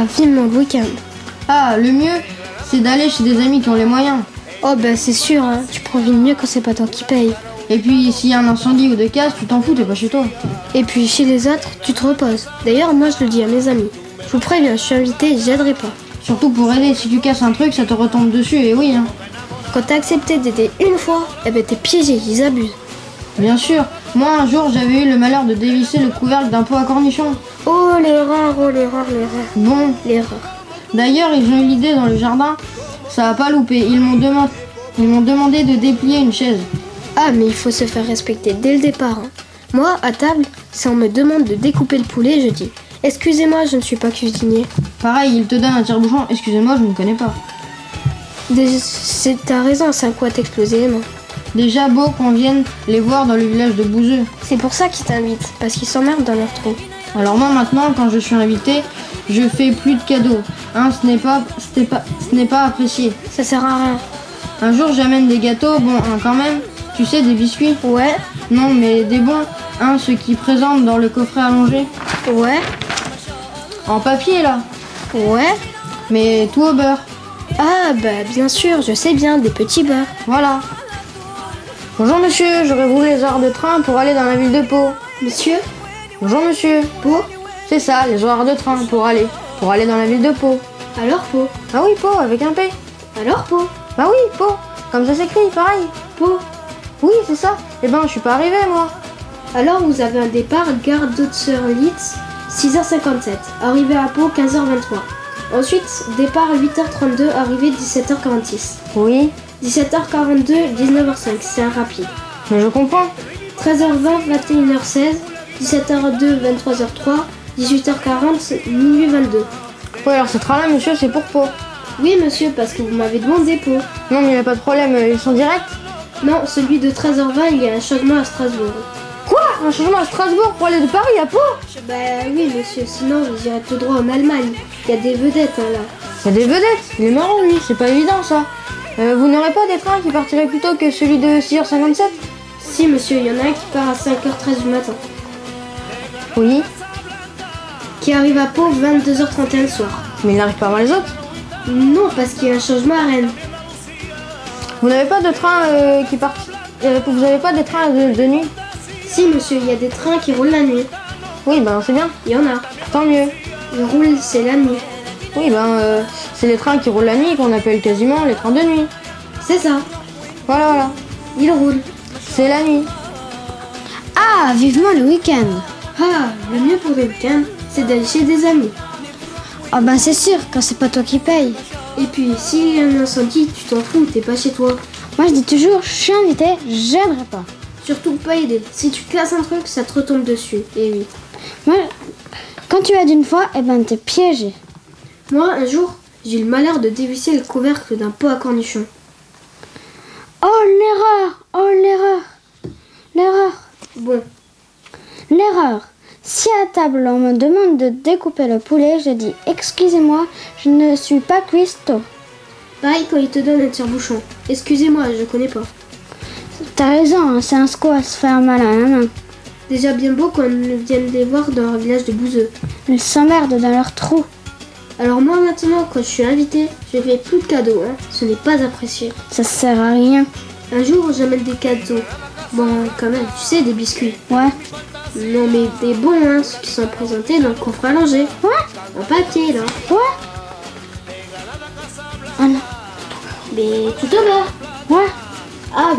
vivement le week-end. Ah, le mieux, c'est d'aller chez des amis qui ont les moyens. Oh bah c'est sûr, hein, tu profites mieux quand c'est pas toi qui paye. Et puis, s'il y a un incendie ou des casses, tu t'en fous, t'es pas chez toi. Et puis chez les autres, tu te reposes. D'ailleurs, moi je le dis à mes amis. Je vous préviens, je suis invitée, j'aiderai pas. Surtout pour aider, si tu casses un truc, ça te retombe dessus, et oui, hein. Quand t'as accepté d'aider une fois, eh ben t'es piégé, ils abusent. Bien sûr, moi un jour j'avais eu le malheur de dévisser le couvercle d'un pot à cornichons. Oh l'erreur, oh l'erreur, l'erreur. Bon, L'erreur. d'ailleurs ils ont eu l'idée dans le jardin, ça a pas loupé, ils m'ont demandé de déplier une chaise. Ah mais il faut se faire respecter dès le départ. Hein. Moi, à table, si on me demande de découper le poulet, je dis « Excusez-moi, je ne suis pas cuisinier. Pareil, ils te donnent un tire-bouchon, excusez-moi, je ne connais pas. » T'as raison, c'est un coup à t'exploser les mains. Déjà beau qu'on vienne les voir dans le village de Bouzeux. C'est pour ça qu'ils t'invitent, parce qu'ils s'emmerdent dans leur trou. Alors moi maintenant, quand je suis invité, je fais plus de cadeaux. Hein, ce n'est pas apprécié. Ça sert à rien. Un jour j'amène des gâteaux, bon hein, quand même, tu sais, des biscuits. Ouais, Non mais des bons, hein, ceux qui présentent dans le coffret allongé. ouais, En papier là, ouais. mais tout au beurre. Ah bah bien sûr, je sais bien, des petits beurres. Voilà. Bonjour monsieur, j'aurais voulu les horaires de train pour aller dans la ville de Pau. Monsieur, Bonjour monsieur. Pau. C'est ça, les horaires de train pour aller dans la ville de Pau. Alors Pau. Ah oui, Pau, avec un P. Alors Pau. Bah oui, Pau. Comme ça s'écrit, pareil. Pau. Oui, c'est ça. Eh ben, je suis pas arrivé, moi. Alors vous avez un départ, gare d'Auxerlitz, 6h57. Arrivée à Pau, 15h23. Ensuite, départ 8h32, arrivée 17h46. Oui, 17h42, 19h05, c'est un rapide. mais je comprends. 13h20, 21h16, 17h02, 23h03, 18h40, minuit 22. Oui, alors ce train-là, monsieur, c'est pour Pau. Oui monsieur, parce que vous m'avez demandé Pau. Non, mais il n'y a pas de problème, ils sont directs. Non, celui de 13h20, il y a un changement à Strasbourg. Quoi? Un changement à Strasbourg pour aller de Paris à Pau? Bah oui monsieur, sinon vous irez tout droit en Allemagne. Il y a des vedettes hein, là. Il y a des vedettes. Il est marrant, lui, c'est pas évident, ça. Vous n'aurez pas des trains qui partiraient plus tôt que celui de 6h57? Si monsieur, il y en a un qui part à 5h13 du matin. Oui, Qui arrive à Pau 22h31 le soir. mais il n'arrive pas avant les autres. Non, parce qu'il y a un changement à Rennes. Vous n'avez pas de train qui part... vous n'avez pas des trains de nuit? Si monsieur, il y a des trains qui roulent la nuit. Oui, ben c'est bien, Il y en a. tant mieux. Ils roulent, c'est la nuit. Oui, ben c'est les trains qui roulent la nuit qu'on appelle quasiment les trains de nuit. C'est ça. Voilà, voilà. Ils roulent. C'est la nuit. Ah, vivement le week-end. Ah, le mieux pour le week-end, c'est d'aller chez des amis. Ah ben c'est sûr, quand c'est pas toi qui paye. Et puis, s'il y a un incendie, tu t'en fous, t'es pas chez toi. Moi je dis toujours, je suis invité, j'aimerais pas. Surtout pas aider. Si tu casses un truc, ça te retombe dessus. Et oui. Moi, quand tu aides une fois, eh ben t'es piégé. Moi, un jour, j'ai eu le malheur de dévisser le couvercle d'un pot à cornichons. Oh l'erreur, oh l'erreur, l'erreur, Bon, l'erreur. Si à table on me demande de découper le poulet, je dis excusez-moi, je ne suis pas cuistot. pareil quand il te donne un tire-bouchon. Excusez-moi, je connais pas. T'as raison, hein, c'est un squat à se faire mal à la main. Déjà bien beau qu'on vienne les voir dans leur village de Bouzeux. Ils s'emmerdent dans leur trou. Alors moi maintenant, quand je suis invitée, je fais plus de cadeaux, hein. Ce n'est pas apprécié. Ça sert à rien. Un jour, j'amène des cadeaux. Bon, quand même, tu sais, des biscuits. Ouais. Non mais des bons, hein, ceux qui sont présentés dans le coffre allongé. Ouais. En papier, là. Ouais. Ah non. Mais tout au beurre. Ouais. Ah,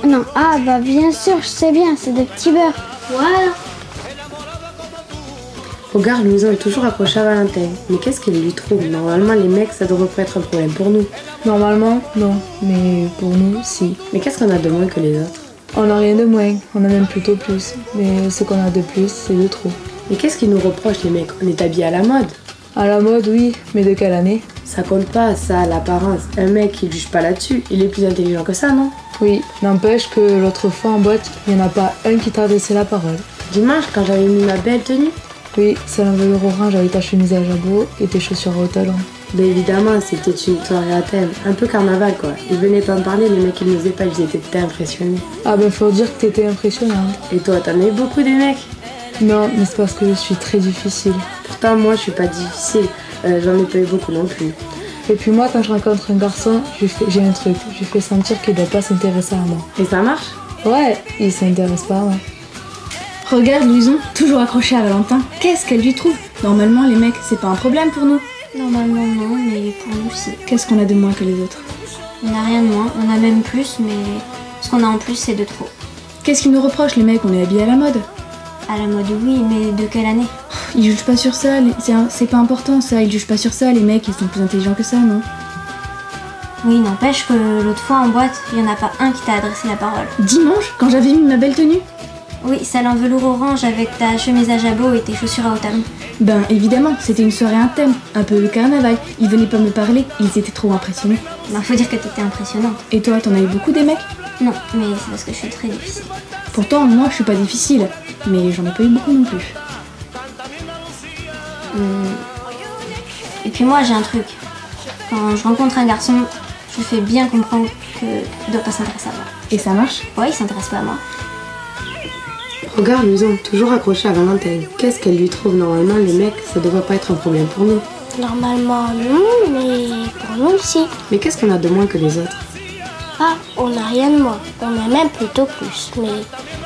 Non. Ah bah bien sûr, je sais bien, c'est des petits beurres. voilà. Regarde, nous avons toujours approché à Valentin. Mais qu'est-ce qu'il lui trouve? Normalement, les mecs, ça devrait pas être un problème pour nous. Normalement, non, mais pour nous, si. Mais qu'est-ce qu'on a de moins que les autres? On n'a rien de moins, on a même plutôt plus. Mais ce qu'on a de plus, c'est de trop. Mais qu'est-ce qu'ils nous reprochent, les mecs? On est habillés à la mode. À la mode, oui, mais de quelle année? Ça compte pas, ça, l'apparence. Un mec, il juge pas là-dessus. Il est plus intelligent que ça, non? Oui, n'empêche que l'autre fois en boîte, il n'y en a pas un qui t'a adressé la parole. Dimanche, quand j'avais mis ma belle tenue? Oui, c'est l'enveloppe orange avec ta chemise à jabot et tes chaussures à haut talon. Ben évidemment, c'était une soirée à thème. Un peu carnaval, quoi. Ils venaient pas me parler, les mecs, ils nous faisaient pas, ils étaient impressionnés. Ah ben faut dire que t'étais impressionnante. Et toi, t'en as eu beaucoup des mecs? Non, mais c'est parce que je suis très difficile. Pourtant, moi, je suis pas difficile. J'en ai pas eu beaucoup non plus. Et puis moi, quand je rencontre un garçon, j'ai un truc. Je lui fais sentir qu'il doit pas s'intéresser à moi. Et ça marche? Ouais, il s'intéresse pas à moi. Regarde Louison, toujours accrochée à Valentin. Qu'est-ce qu'elle lui trouve? Normalement, les mecs, c'est pas un problème pour nous. Normalement non, mais pour nous si. Qu'est-ce qu'on a de moins que les autres? On n'a rien de moins, on a même plus, mais ce qu'on a en plus c'est de trop. Qu'est-ce qu'ils nous reprochent, les mecs? On est habillés à la mode. À la mode oui, mais de quelle année? Ils jugent pas sur ça, c'est pas important ça, ils jugent pas sur ça, les mecs ils sont plus intelligents que ça, non? Oui, n'empêche que l'autre fois en boîte, il y en a pas un qui t'a adressé la parole. Dimanche, quand j'avais mis ma belle tenue? Oui, celle en velours orange avec ta chemise à jabot et tes chaussures à haut talon. Ben évidemment, c'était une soirée à thème, un peu le carnaval. Ils venaient pas me parler, ils étaient trop impressionnés. Ben faut dire que t'étais impressionnante. Et toi, t'en as eu beaucoup des mecs? Non, mais c'est parce que je suis très difficile. Pourtant, moi je suis pas difficile, mais j'en ai pas eu beaucoup non plus. Et puis moi j'ai un truc. Quand je rencontre un garçon, je fais bien comprendre qu'il doit pas s'intéresser à moi. Et ça marche? Ouais, il s'intéresse pas à moi. Regarde Louison, toujours accrochée à Valentin. Qu'est-ce qu'elle lui trouve? Normalement, les mecs, ça devrait pas être un problème pour nous. Normalement non, mais pour nous aussi. Mais qu'est-ce qu'on a de moins que les autres? Ah, on n'a rien de moins. On a même plutôt plus. Mais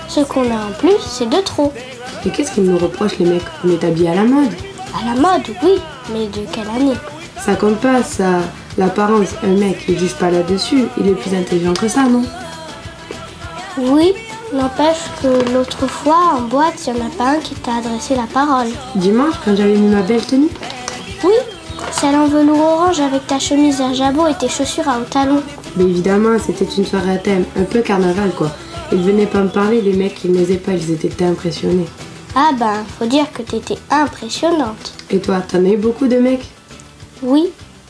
ce qu'on a en plus, c'est de trop. Et qu'est-ce qu'ils nous reprochent les mecs? On est habillés à la mode. À la mode, oui, mais de quelle année? Ça compte pas, ça. L'apparence, un mec, il juge pas là-dessus. Il est plus intelligent que ça, non? Oui, n'empêche que l'autre fois, en boîte, il n'y en a pas un qui t'a adressé la parole. Dimanche, quand j'avais mis ma belle tenue? Oui, celle en velours orange avec ta chemise à jabot et tes chaussures à haut talon. Mais évidemment, c'était une soirée à thème, un peu carnaval quoi. Ils venaient pas me parler, les mecs, ils n'osaient pas, ils étaient impressionnés. Ah ben, faut dire que t'étais impressionnante. Et toi, t'en as eu beaucoup de mecs? Oui,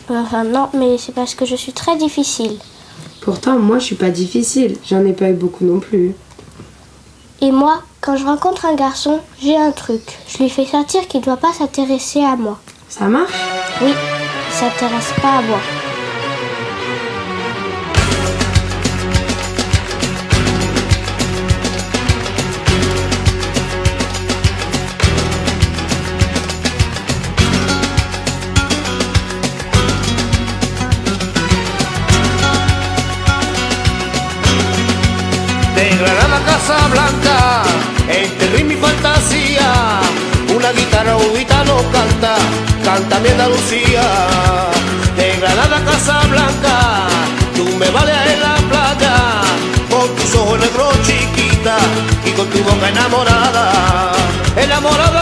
enfin non, mais c'est parce que je suis très difficile. Pourtant, moi, je suis pas difficile, j'en ai pas eu beaucoup non plus. Et moi, quand je rencontre un garçon, j'ai un truc. Je lui fais sentir qu'il doit pas s'intéresser à moi. Ça marche? Oui, il s'intéresse pas à moi. De Granada a Casablanca, entre ritmo y fantasía, una guitarra un gitano canta, canta mi Andalucía. De Granada a Casablanca, tú me vales en la playa, con tus ojos negros chiquita y con tu boca enamorada, enamorada.